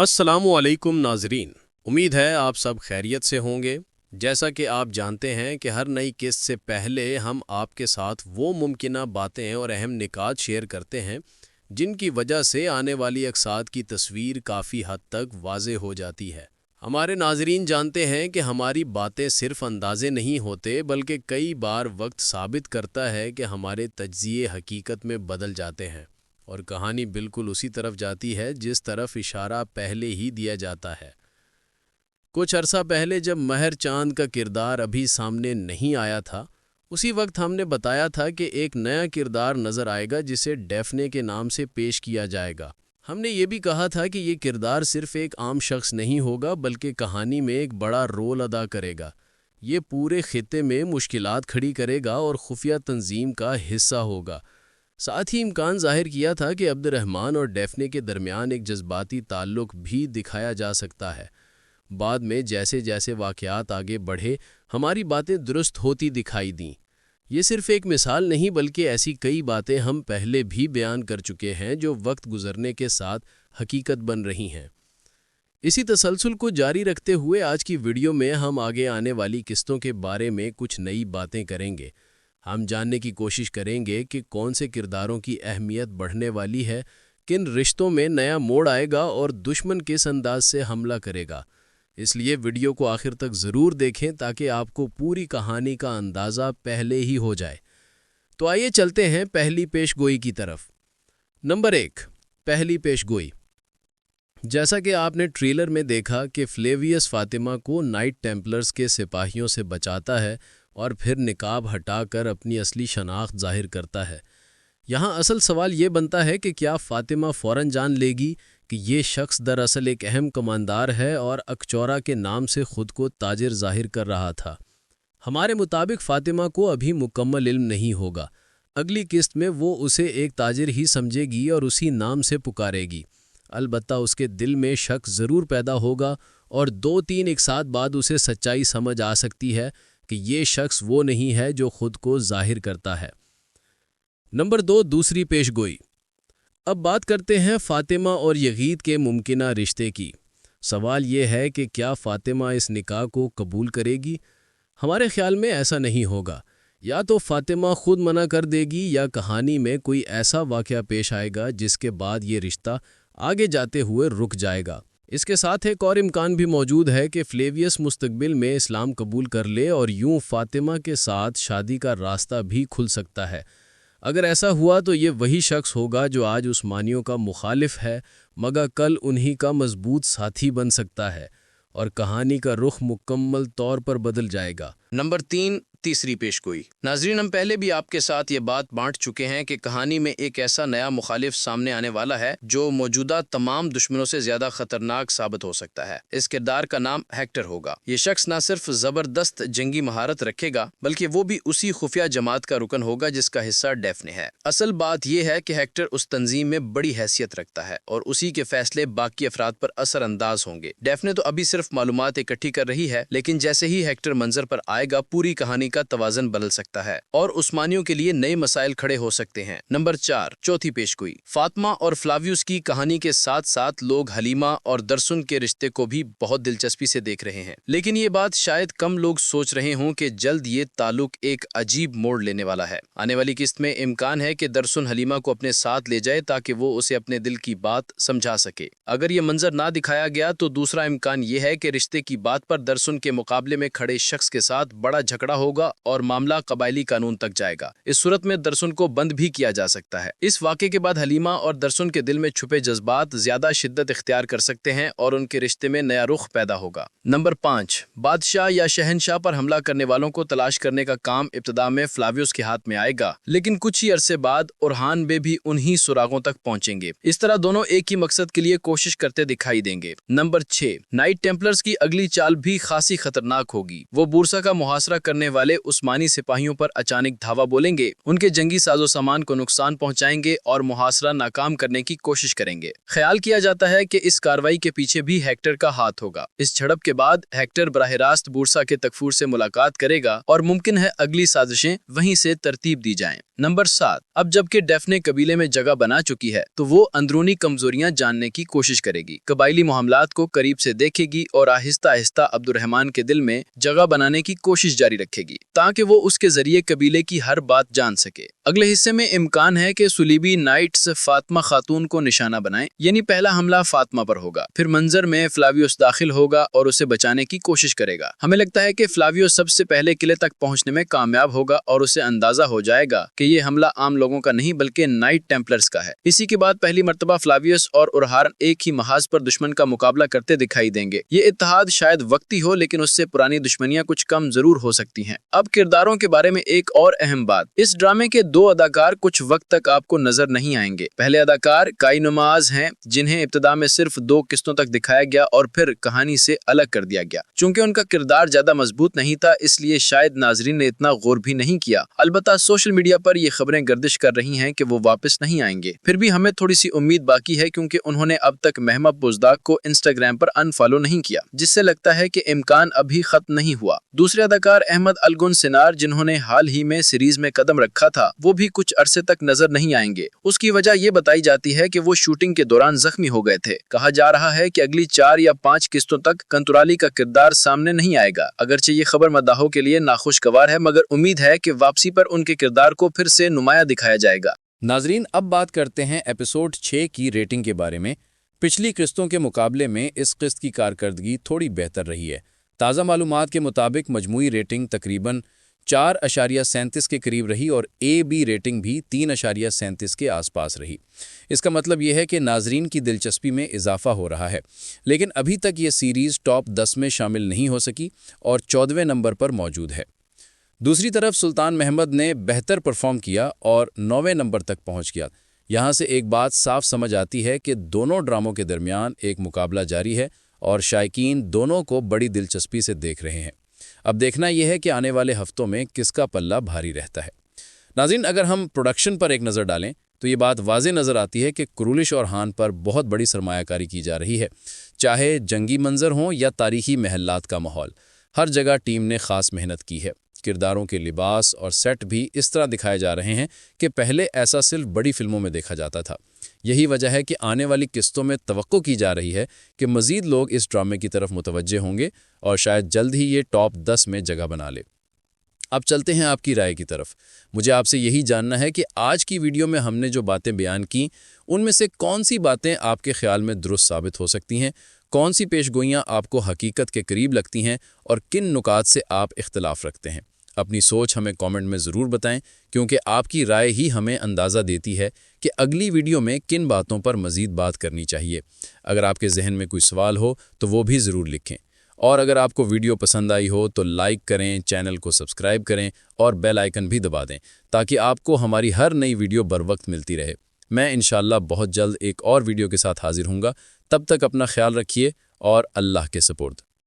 अस्सलामुअलैकुम नाजरीन, उम्मीद है आप सब खैरियत से होंगे। जैसा कि आप जानते हैं कि हर नई किस्त से पहले हम आपके साथ वो मुमकिना बातें और अहम निकात शेयर करते हैं जिनकी वजह से आने वाली अक़साद की तस्वीर काफ़ी हद तक वाज़े हो जाती है। हमारे नाजरीन जानते हैं कि हमारी बातें सिर्फ अंदाज़े नहीं होते बल्कि कई बार वक्त साबित करता है कि हमारे तज्ज़िये हकीकत में बदल जाते हैं और कहानी बिल्कुल उसी तरफ जाती है जिस तरफ इशारा पहले ही दिया जाता है। कुछ अरसा पहले जब महर चांद का किरदार अभी सामने नहीं आया था, उसी वक्त हमने बताया था कि एक नया किरदार नज़र आएगा जिसे डैफ्ने के नाम से पेश किया जाएगा। हमने ये भी कहा था कि ये किरदार सिर्फ एक आम शख्स नहीं होगा बल्कि कहानी में एक बड़ा रोल अदा करेगा। ये पूरे खित्ते में मुश्किलात खड़ी करेगा और खुफिया तंजीम का हिस्सा होगा। साथ ही इम्कान जाहिर किया था कि अब्दुर्रहमान और डैफ्ने के दरमियान एक जज्बाती ताल्लुक भी दिखाया जा सकता है। बाद में जैसे जैसे वाक़यात आगे बढ़े, हमारी बातें दुरुस्त होती दिखाई दीं। ये सिर्फ एक मिसाल नहीं बल्कि ऐसी कई बातें हम पहले भी बयान कर चुके हैं जो वक्त गुजरने के साथ हकीकत बन रही हैं। इसी तसलसल को जारी रखते हुए आज की वीडियो में हम आगे आने वाली किस्तों के बारे में कुछ नई बातें करेंगे। हम जानने की कोशिश करेंगे कि कौन से किरदारों की अहमियत बढ़ने वाली है, किन रिश्तों में नया मोड़ आएगा और दुश्मन किस अंदाज से हमला करेगा। इसलिए वीडियो को आखिर तक ज़रूर देखें ताकि आपको पूरी कहानी का अंदाज़ा पहले ही हो जाए। तो आइए चलते हैं पहली पेशगोई की तरफ। नंबर 1, पहली पेशगोई। जैसा कि आपने ट्रेलर में देखा कि फ्लेवियस फातिमा को नाइट टेम्पलर्स के सिपाहियों से बचाता है और फिर निकाब हटाकर अपनी असली शनाख्त जाहिर करता है। यहाँ असल सवाल ये बनता है कि क्या फातिमा फ़ौरन जान लेगी कि ये शख्स दरअसल एक अहम कमांडार है और अकचौरा के नाम से खुद को ताजिर जाहिर कर रहा था। हमारे मुताबिक फातिमा को अभी मुकम्मल इल्म नहीं होगा। अगली किस्त में वो उसे एक ताजिर ही समझेगी और उसी नाम से पुकारेगी। अलबत्ता उसके दिल में शक ज़रूर पैदा होगा और 2-3 इकसात बाद उसे सच्चाई समझ आ सकती है कि ये शख्स वो नहीं है जो खुद को जाहिर करता है। नंबर 2, दूसरी पेशगोई। अब बात करते हैं फातिमा और यगीद के मुमकिना रिश्ते की। सवाल ये है कि क्या फातिमा इस निकाह को कबूल करेगी? हमारे ख्याल में ऐसा नहीं होगा। या तो फातिमा खुद मना कर देगी या कहानी में कोई ऐसा वाक़या पेश आएगा जिसके बाद ये रिश्ता आगे जाते हुए रुक जाएगा। इसके साथ एक और इम्कान भी मौजूद है कि फ्लेवियस मुस्तकबिल में इस्लाम कबूल कर ले और यूं फातिमा के साथ शादी का रास्ता भी खुल सकता है। अगर ऐसा हुआ तो ये वही शख्स होगा जो आज उस्मानियों का मुखालिफ है मगर कल उन्हीं का मजबूत साथी बन सकता है और कहानी का रुख मुकम्मल तौर पर बदल जाएगा। नंबर 3, तीसरी पेशगोई। नाजरीन, हम पहले भी आपके साथ ये बात बांट चुके हैं कि कहानी में एक ऐसा नया मुखालिफ सामने आने वाला है जो मौजूदा तमाम दुश्मनों से ज्यादा खतरनाक साबित हो सकता है। इस किरदार का नाम हेक्टर होगा। ये शख्स न सिर्फ जबरदस्त जंगी महारत रखेगा बल्कि वो भी उसी खुफिया जमात का रुकन होगा जिसका हिस्सा डैफ्ने है। असल बात यह है कि हेक्टर उस तंजीम में बड़ी हैसियत रखता है और उसी के फैसले बाकी अफराद पर असर अंदाज होंगे। डैफ्ने तो अभी सिर्फ मालूमात इकट्ठी कर रही है, लेकिन जैसे ही हेक्टर मंजर पर आएगा पूरी कहानी का तवाज़न बदल सकता है और उस्मानियों के लिए नए मसाइल खड़े हो सकते हैं। नंबर 4, चौथी पेशगोई। फातिमा और फ्लावियस की कहानी के साथ साथ लोग हलीमा और दरसुन के रिश्ते को भी बहुत दिलचस्पी से देख रहे हैं, लेकिन ये बात शायद कम लोग सोच रहे हों कि जल्द ये ताल्लुक एक अजीब मोड़ लेने वाला है। आने वाली किस्त में इम्कान है कि दरसुन हलीमा को अपने साथ ले जाए ताकि वो उसे अपने दिल की बात समझा सके। अगर ये मंजर ना दिखाया गया तो दूसरा इम्कान ये है कि रिश्ते की बात पर दरसुन के मुकाबले में खड़े शख्स के साथ बड़ा झगड़ा होगा और मामला कबायली कानून तक जाएगा। इस सूरत में दरसुन को बंद भी किया जा सकता है। इस वाक़े के बाद हलीमा और दरसुन के दिल में छुपे जज्बात ज्यादा शिद्दत इख्तियार कर सकते हैं और उनके रिश्ते में नया रुख पैदा होगा। नंबर 5, बादशाह या शहनशाह पर हमला करने वालों को तलाश करने का काम इब्तिदा में फ्लावियस के हाथ में आएगा, लेकिन कुछ ही अरसे बाद ओरहान बे भी उन्हीं सुरागों तक पहुंचेंगे। इस तरह दोनों एक ही मकसद के लिए कोशिश करते दिखाई देंगे। नंबर 6, नाइट टेम्पलर्स की अगली चाल भी खासी खतरनाक होगी। वो बूरसा का मुहासरा करने वाले والے عثمانی سپاہیوں پر اچانک دھاوا بولیں گے، ان کے جنگی ساز و سامان کو نقصان پہنچائیں گے اور محاصرہ ناکام کرنے کی کوشش کریں گے۔ خیال کیا جاتا ہے کہ اس کارروائی کے پیچھے بھی ہیکٹر کا ہاتھ ہوگا۔ اس جھڑپ کے بعد ہیکٹر براہ راست بورسا کے تکفور سے ملاقات کرے گا اور ممکن ہے اگلی سازشیں وہیں سے ترتیب دی جائیں۔ نمبر 7، اب جبکہ ڈیفنے قبیلے میں جگہ بنا چکی ہے تو وہ اندرونی کمزوریاں جاننے کی کوشش کرے گی، قبائلی معاملات کو قریب سے دیکھے گی اور آہستہ آہستہ عبد الرحمن کے دل میں جگہ بنانے کی کوشش جاری رکھے گی تاکہ وہ اس کے ذریعے قبیلے کی ہر بات جان سکے۔ اگلے حصے میں امکان ہے کہ صلیبی نائٹس فاطمہ خاتون کو نشانہ بنائیں، یعنی پہلا حملہ فاطمہ پر ہوگا، پھر منظر میں فلاویوس داخل ہوگا اور اسے بچانے کی کوشش کرے گا۔ ہمیں لگتا ہے کہ فلاویوس سب سے پہلے قلعے تک پہنچنے میں کامیاب ہوگا اور اسے اندازہ ہو جائے گا کہ یہ حملہ عام لوگوں کا نہیں بلکہ نائٹ ٹیمپلرز کا ہے۔ اسی کے بعد پہلی مرتبہ فلاویوس اور اورہارن ایک ہی محاذ پر دشمن کا مقابلہ کرتے دکھائی دیں گے۔ یہ اتحاد شاید وقتی ہو لیکن اس سے پرانی دشمنیاں کچھ کم ضرور ہو سکتی ہیں۔ اب کرداروں کے بارے میں ایک اور اہم بات، اس ڈرامے کے 2 اداکار کچھ وقت تک آپ کو نظر نہیں آئیں گے۔ پہلے اداکار کائی نماز ہیں جنہیں ابتدا میں صرف 2 قسطوں تک دکھایا گیا اور پھر کہانی سے الگ کر دیا گیا۔ چونکہ ان کا کردار زیادہ مضبوط نہیں تھا اس لیے شاید ناظرین نے اتنا غور بھی نہیں کیا۔ البتہ سوشل میڈیا پر یہ خبریں گردش کر رہی ہیں کہ وہ واپس نہیں آئیں گے۔ پھر بھی ہمیں تھوڑی سی امید باقی ہے کیونکہ انہوں نے اب تک مہمہ بزداق کو انسٹاگرام پر انفالو نہیں کیا، جس سے لگتا ہے کہ امکان ابھی ختم نہیں ہوا۔ دوسرے اداکار احمد الگن سنار جنہوں نے حال ہی میں سیریز میں قدم رکھا تھا وہ بھی کچھ عرصے تک نظر نہیں آئیں گے۔ اس کی وجہ یہ بتائی جاتی ہے کہ وہ شوٹنگ کے دوران زخمی ہو گئے تھے۔ کہا جا رہا ہے کہ اگلی 4 یا 5 قسطوں تک کنترالی کا کردار سامنے نہیں آئے گا۔ اگرچہ یہ خبر مداحوں کے لیے ناخوشگوار ہے مگر امید ہے کہ واپسی پر ان کے کردار کو پھر سے نمایاں دکھایا جائے گا۔ ناظرین، اب بات کرتے ہیں ایپیسوڈ 6 کی ریٹنگ کے بارے میں۔ پچھلی قسطوں کے مقابلے میں اس قسط کی کارکردگی تھوڑی بہتر رہی ہے۔ تازہ معلومات کے مطابق مجموعی ریٹنگ تقریباً 4.37 کے قریب رہی اور A/B ریٹنگ بھی 3.37 کے آس پاس رہی۔ اس کا مطلب یہ ہے کہ ناظرین کی دلچسپی میں اضافہ ہو رہا ہے، لیکن ابھی تک یہ سیریز ٹاپ 10 میں شامل نہیں ہو سکی اور 14ویں نمبر پر موجود ہے۔ دوسری طرف سلطان محمد نے بہتر پرفارم کیا اور 9ویں نمبر تک پہنچ گیا۔ یہاں سے ایک بات صاف سمجھ آتی ہے کہ دونوں ڈراموں کے درمیان ایک مقابلہ جاری ہے اور شائقین دونوں کو بڑی دلچسپی سے دیکھ رہے ہیں۔ اب دیکھنا یہ ہے کہ آنے والے ہفتوں میں کس کا پلہ بھاری رہتا ہے۔ ناظرین، اگر ہم پروڈکشن پر ایک نظر ڈالیں تو یہ بات واضح نظر آتی ہے کہ کرولش اور ہان پر بہت بڑی سرمایہ کاری کی جا رہی ہے۔ چاہے جنگی منظر ہوں یا تاریخی محلات کا ماحول، ہر جگہ ٹیم نے خاص محنت کی ہے۔ کرداروں کے لباس اور سیٹ بھی اس طرح دکھائے جا رہے ہیں کہ پہلے ایسا صرف بڑی فلموں میں دیکھا جاتا تھا۔ یہی وجہ ہے کہ آنے والی قسطوں میں توقع کی جا رہی ہے کہ مزید لوگ اس ڈرامے کی طرف متوجہ ہوں گے اور شاید جلد ہی یہ ٹاپ 10 میں جگہ بنا لے۔ اب چلتے ہیں آپ کی رائے کی طرف۔ مجھے آپ سے یہی جاننا ہے کہ آج کی ویڈیو میں ہم نے جو باتیں بیان کی ان میں سے کون سی باتیں آپ کے خیال میں درست ثابت ہو سکتی ہیں، کون سی پیش گوئیاں آپ کو حقیقت کے قریب لگتی ہیں اور کن نکات سے آپ اختلاف رکھتے ہیں۔ اپنی سوچ ہمیں کامنٹ میں ضرور بتائیں کیونکہ آپ کی رائے ہی ہمیں اندازہ دیتی ہے کہ اگلی ویڈیو میں کن باتوں پر مزید بات کرنی چاہیے۔ اگر آپ کے ذہن میں کوئی سوال ہو تو وہ بھی ضرور لکھیں، اور اگر آپ کو ویڈیو پسند آئی ہو تو لائک کریں، چینل کو سبسکرائب کریں اور بیل آئیکن بھی دبا دیں تاکہ آپ کو ہماری ہر نئی ویڈیو بر وقت ملتی رہے۔ میں انشاءاللہ بہت جلد ایک اور ویڈیو کے ساتھ حاضر ہوں گا۔ تب تک اپنا خیال رکھیے اور اللہ کے سپرد۔